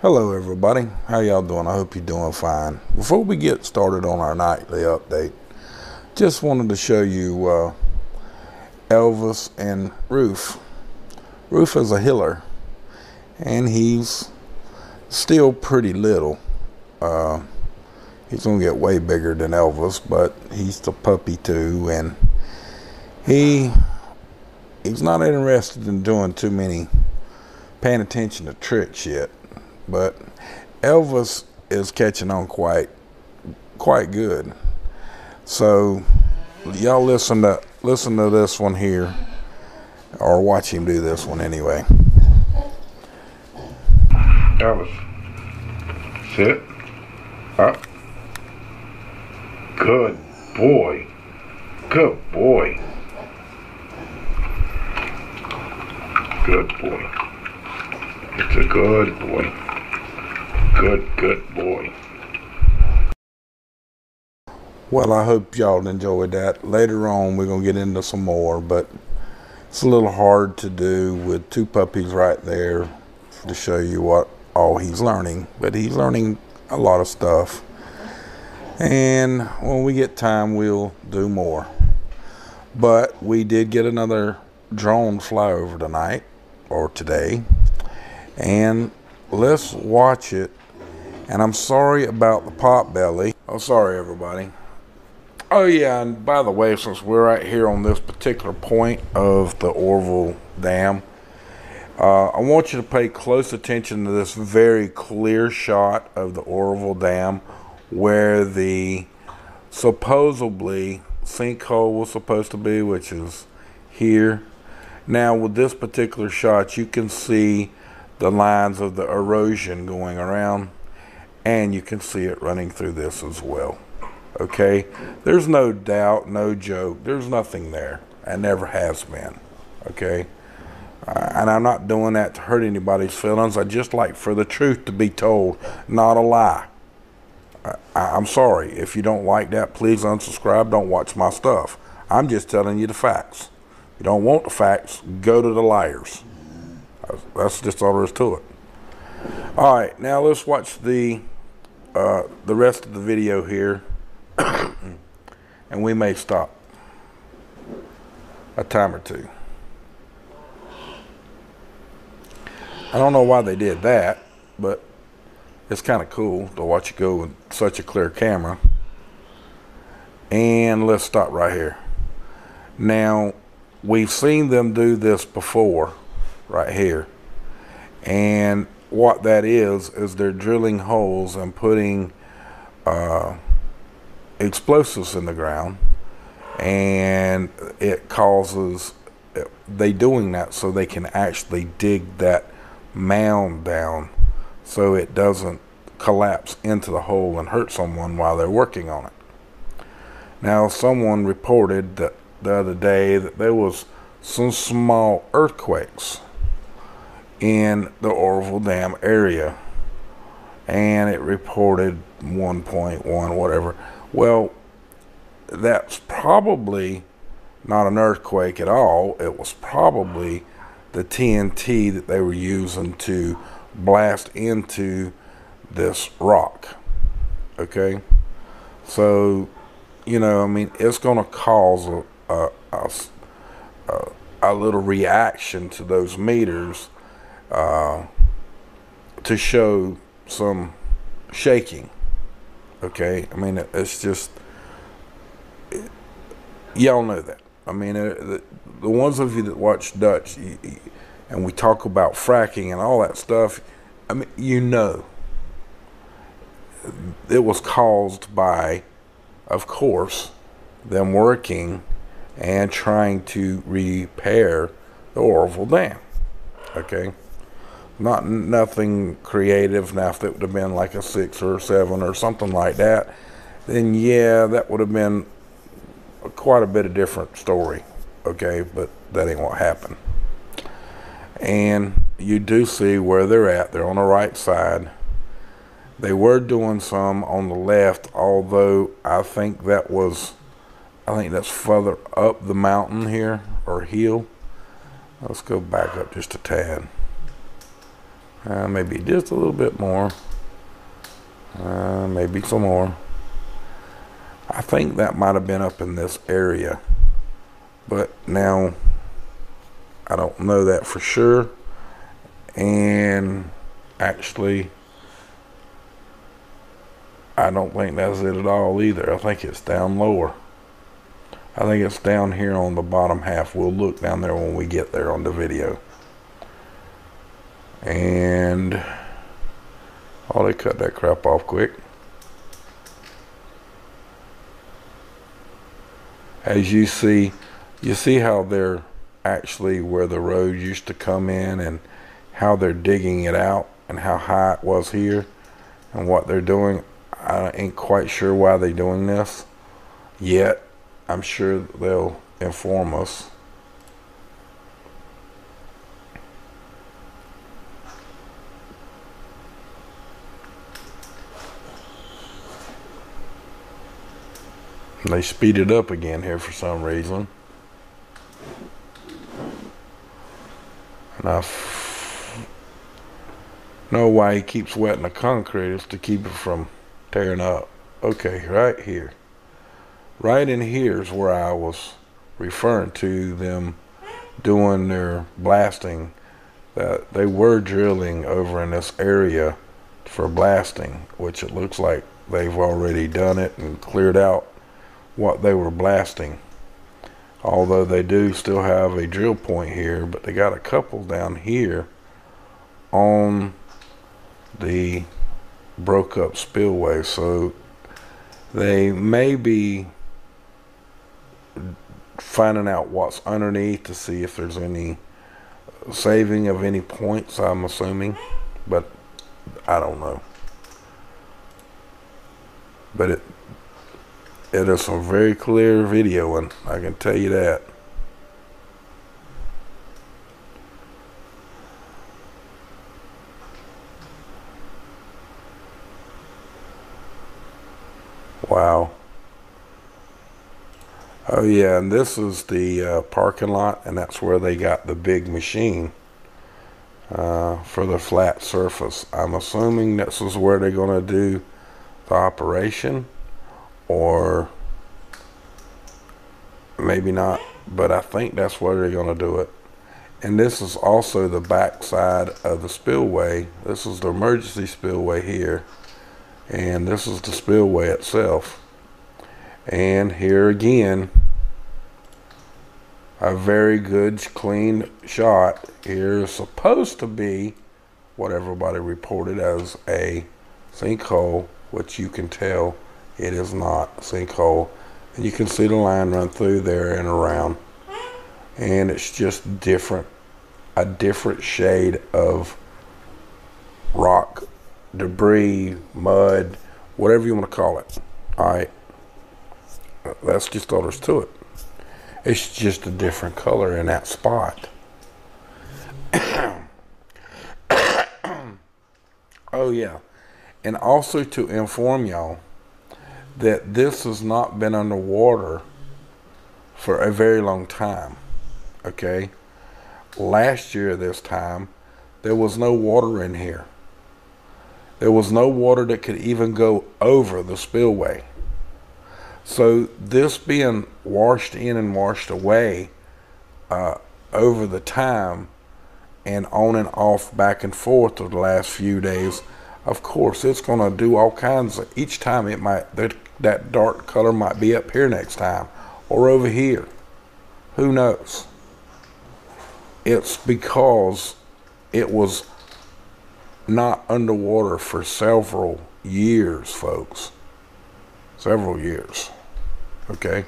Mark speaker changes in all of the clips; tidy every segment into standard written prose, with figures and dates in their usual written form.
Speaker 1: Hello everybody, how y'all doing? I hope you're doing fine. Before we get started on our nightly update, just wanted to show you Elvis and Roof. Roof is a hiller and he's still pretty little. He's gonna get way bigger than Elvis, but he's the puppy too, and he's not interested in doing too many paying attention to tricks yet. But Elvis is catching on quite good. So y'all listen to this one here, or watch him do this one anyway.
Speaker 2: Elvis, sit up. Good boy. Good boy. Good boy. It's a good boy. Good boy.
Speaker 1: Well, I hope y'all enjoyed that. Later on we're gonna get into some more, but it's a little hard to do with two puppies right there to show you what all he's learning. But he's learning a lot of stuff, and when we get time we'll do more. But we did get another drone fly over tonight or today, and let's watch it. And I'm sorry about the pot belly. Oh, sorry everybody. Oh yeah, and by the way, since we're right here on this particular point of the Oroville Dam, I want you to pay close attention to this very clear shot of the Oroville Dam where the supposedly sinkhole was supposed to be, which is here. Now with this particular shot, you can see the lines of the erosion going around, and you can see it running through this as well. Okay, there's no doubt, no joke, there's nothing there, and never has been. Okay, and I'm not doing that to hurt anybody's feelings. I just like for the truth to be told, not a lie. I'm sorry if you don't like that. Please unsubscribe, don't watch my stuff. I'm just telling you the facts. If you don't want the facts, go to the liars. That's just all there is to it. All right, now let's watch the rest of the video here, and we may stop a time or two. I don't know why they did that, but it's kind of cool to watch it go with such a clear camera. And let's stop right here. Now, we've seen them do this before right here, and what that is they're drilling holes and putting explosives in the ground, and it causes they doing that so they can actually dig that mound down so it doesn't collapse into the hole and hurt someone while they're working on it. Now someone reported that the other day that there was some small earthquakes in the Oroville Dam area, and it reported 1.1 whatever. Well, that's probably not an earthquake at all. It was probably the TNT that they were using to blast into this rock. Okay, so you know, I mean, it's going to cause a little reaction to those meters to show some shaking. Okay, I mean, it's just, y'all know that. I mean, the ones of you that watch Dutch and we talk about fracking and all that stuff, I mean, you know, it was caused by, of course, them working and trying to repair the Oroville Dam. Okay, nothing creative. Now if it would have been like a 6 or a 7 or something like that, then yeah, that would have been quite a bit of different story. Okay, but that ain't what happened. And you do see where they're at. They're on the right side. They were doing some on the left, although I think that's further up the mountain here, or hill. Let's go back up just a tad. Maybe just a little bit more. Maybe some more. I think that might have been up in this area, but now I don't know that for sure. And actually, I don't think that's it at all either. I think it's down lower. I think it's down here on the bottom half. We'll look down there when we get there on the video. And oh, they cut that crap off quick. As you see how they're actually where the road used to come in, and how they're digging it out, and how high it was here, and what they're doing. I ain't quite sure why they're doing this yet. I'm sure they'll inform us. They speeded up again here for some reason. And I know why he keeps wetting the concrete. It's to keep it from tearing up. Okay, right here. Right in here is where I was referring to them doing their blasting. That they were drilling over in this area for blasting, which it looks like they've already done it and cleared out what they were blasting. Although they do still have a drill point here, but they got a couple down here on the broke up spillway, so they may be finding out what's underneath to see if there's any saving of any points, I'm assuming, but I don't know. But it is some very clear video, and I can tell you that. Wow. Oh yeah, and this is the parking lot, and that's where they got the big machine for the flat surface. I'm assuming this is where they're going to do the operation, or maybe not, but I think that's where they're going to do it. And this is also the back side of the spillway. This is the emergency spillway here, and this is the spillway itself. And here again, a very good clean shot. Here is supposed to be what everybody reported as a sinkhole, which you can tell it is not a sinkhole. And you can see the line run through there and around, and it's just different, a different shade of rock, debris, mud, whatever you want to call it. All right, that's just all there's to it. It's just a different color in that spot. Oh yeah, and also to inform y'all that this has not been underwater for a very long time. Okay, last year this time there was no water in here. There was no water that could even go over the spillway. So this being washed in and washed away over the time, and on and off, back and forth of the last few days, of course it's going to do all kinds of, each time it might, that dark color might be up here next time, or over here. Who knows? It's because it was not underwater for several years, folks. Several years. Okay?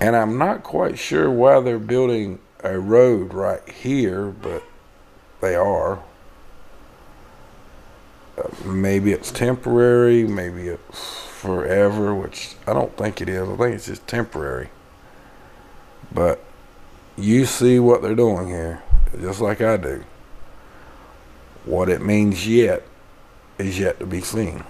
Speaker 1: And I'm not quite sure why they're building a road right here, but they are. Maybe it's temporary, maybe it's forever, which I don't think it is. I think it's just temporary. But you see what they're doing here, just like I do. What it means yet is yet to be seen.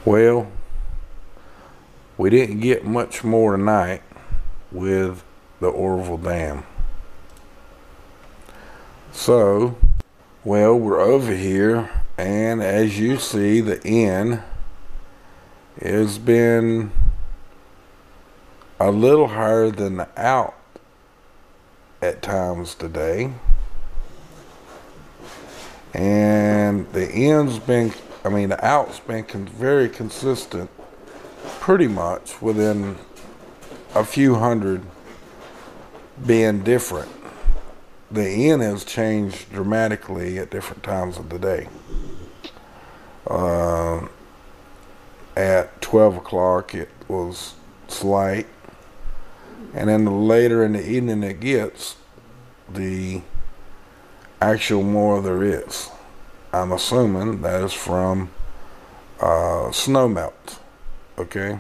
Speaker 1: Well, we didn't get much more tonight with the Oroville Dam. So, well, we're over here, and as you see, the in has been a little higher than the out at times today. And the in's been, the out's been very consistent, pretty much within a few hundred being different. The in has changed dramatically at different times of the day. At 12 o'clock it was slight, and then later in the evening it gets, the actual more there is. I'm assuming that is from snow melt. Okay.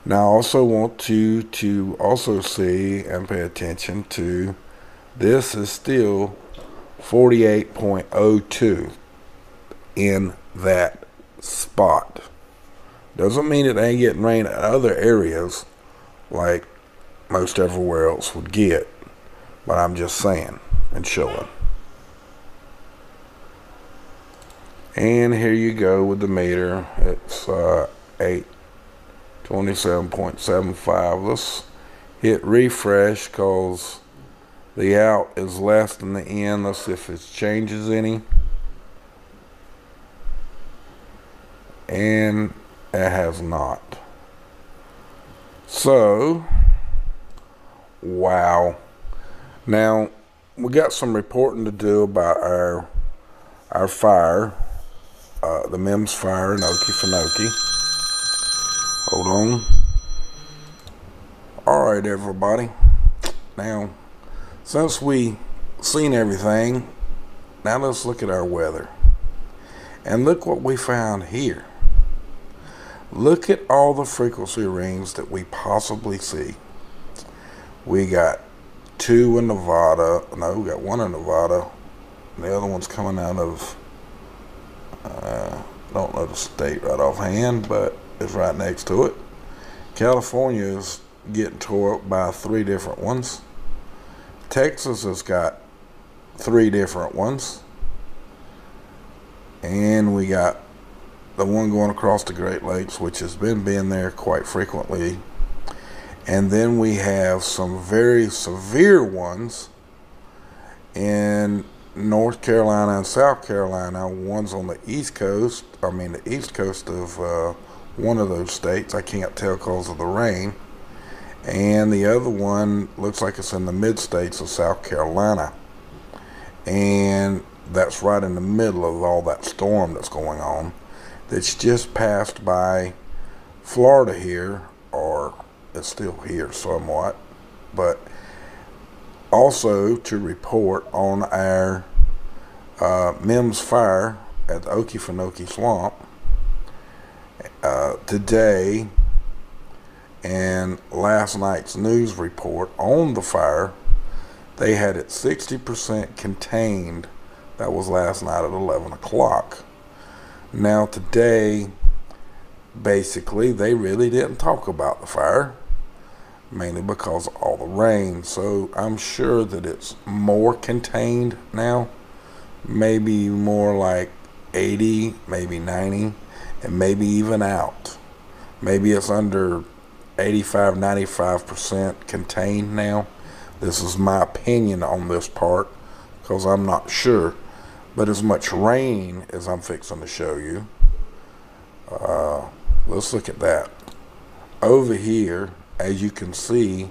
Speaker 1: Now I also want you to also see and pay attention to, this is still 48.02 in that spot. Doesn't mean it ain't getting rain in other areas like most everywhere else would get, but I'm just saying and showing. And here you go with the meter. It's 827.75. Let's hit refresh because the out is less than the in. Let's see if it changes any. And it has not. So, wow. Now, we got some reporting to do about our fire, the Mims fire in Okefenokee. Hold on. Alright, everybody. Now, since we seen everything, now let's look at our weather. And look what we found here. Look at all the frequency rings that we possibly see. We got 2 in Nevada. No, we got 1 in Nevada. And the other one's coming out of, don't know the state right offhand, but it's right next to it. California is getting tore up by 3 different ones. Texas has got 3 different ones. And we got the one going across the Great Lakes, which has been being there quite frequently. And then we have some very severe ones in North Carolina and South Carolina. One's on the east coast, the east coast of one of those states. I can't tell because of the rain. And the other one looks like it's in the mid-states of South Carolina. And that's right in the middle of all that storm that's going on. That's just passed by Florida here, or it's still here somewhat. But also to report on our Mims fire at the Okefenokee Swamp today, and last night's news report on the fire, they had it 60% contained. That was last night at 11 o'clock. Now today, basically, they really didn't talk about the fire, mainly because of all the rain. So I'm sure that it's more contained now, maybe more like 80, maybe 90, and maybe even out. Maybe it's under 85, 95% contained now. This is my opinion on this part, because I'm not sure. But as much rain as I'm fixing to show you, let's look at that. Over here, as you can see,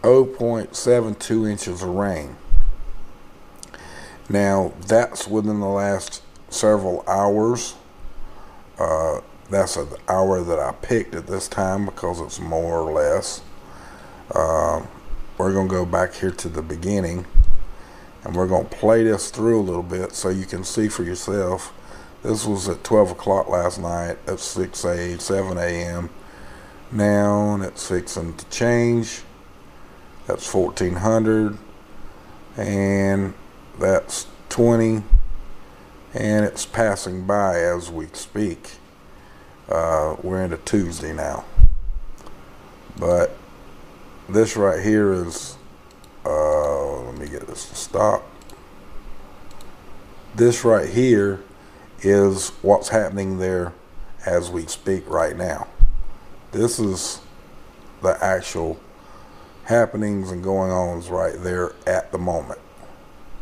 Speaker 1: 0.72 inches of rain. Now, that's within the last several hours. That's an hour that I picked at this time because it's more or less. We're going to go back here to the beginning, and we're going to play this through a little bit so you can see for yourself. This was at 12 o'clock last night at 7 a.m. Now, and it's fixing to change. That's 1400, and that's 20, and it's passing by as we speak. We're into Tuesday now. But this right here is, let me get this to stop. This right here is what's happening there as we speak right now. This is the actual happenings and going ons right there at the moment.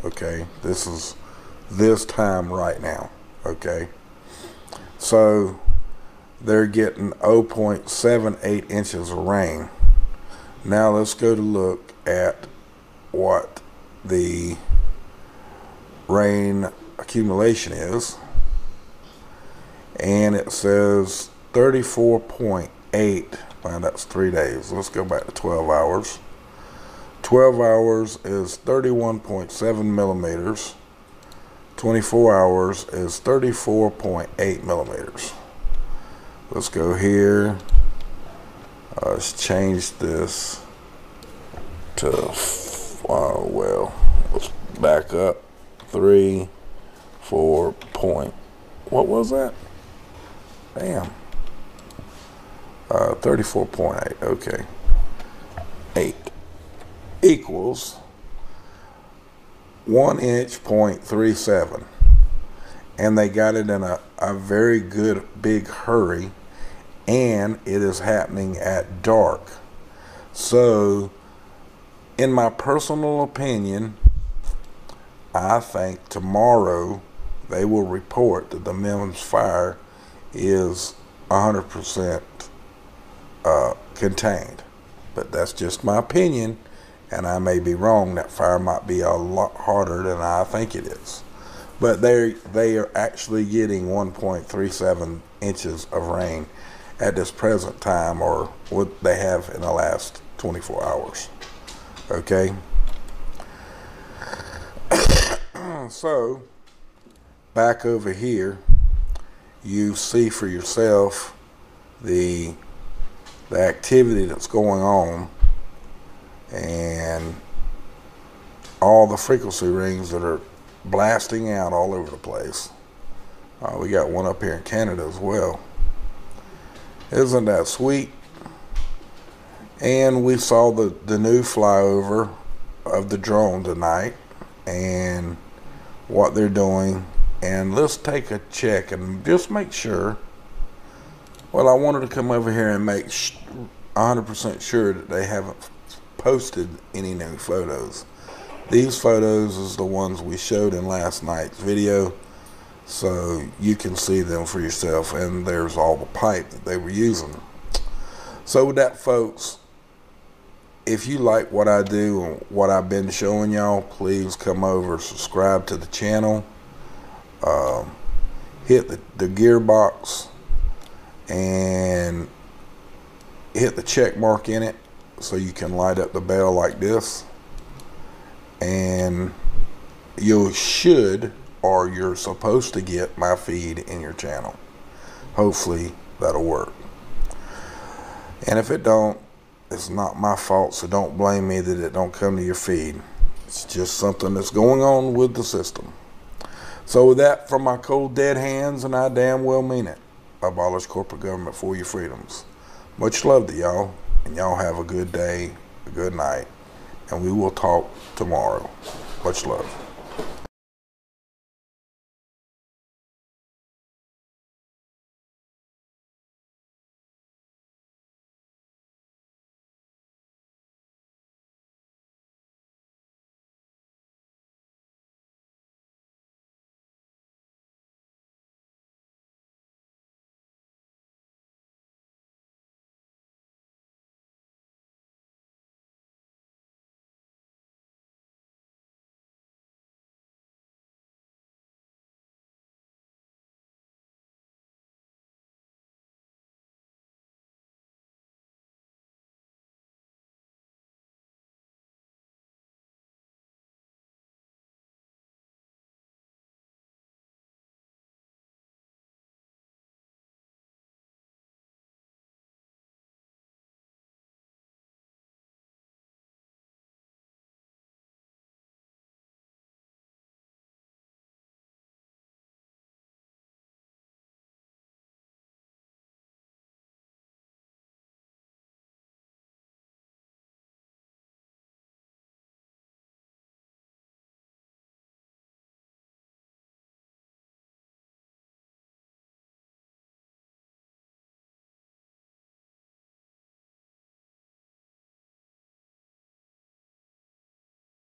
Speaker 1: Okay, this is this time right now. Okay, so they're getting 0.78 inches of rain. Now let's go to look at what the rain accumulation is, and it says 34.8. Well, that's 3 days. Let's go back to 12 hours. 12 hours is 31.7 millimeters. 24 hours is 34.8 millimeters. Let's go here. Let's change this to, well, let's back up. 3, 4 point, what was that? Damn. 34.8, okay. 8 equals 1 inch, 0.37. And they got it in a very good big hurry, and it is happening at dark. So, in my personal opinion, I think tomorrow they will report that the Mims fire is 100% contained. But that's just my opinion, and I may be wrong. That fire might be a lot harder than I think it is. But they are actually getting 1.37 inches of rain at this present time, or what they have in the last 24 hours. Okay? So, back over here, you see for yourself the activity that's going on, and all the frequency rings that are blasting out all over the place. We got one up here in Canada as well. Isn't that sweet? And we saw the new flyover of the drone tonight and what they're doing. And let's take a check and just make sure. Well, I wanted to come over here and make 100% sure that they haven't posted any new photos. These photos is the ones we showed in last night's video, so you can see them for yourself, and there's all the pipe that they were using. So with that, folks, if you like what I do and what I've been showing y'all, please come over, subscribe to the channel, hit the gearbox and hit the check mark in it so you can light up the bell like this, and you should, or you're supposed to, get my feed in your channel. Hopefully that'll work, and if it don't, it's not my fault, so don't blame me that it don't come to your feed. It's just something that's going on with the system. So with that, from my cold dead hands, and I damn well mean it, abolish corporate government for your freedoms. Much love to y'all, and y'all have a good day, a good night, and we will talk tomorrow. Much love.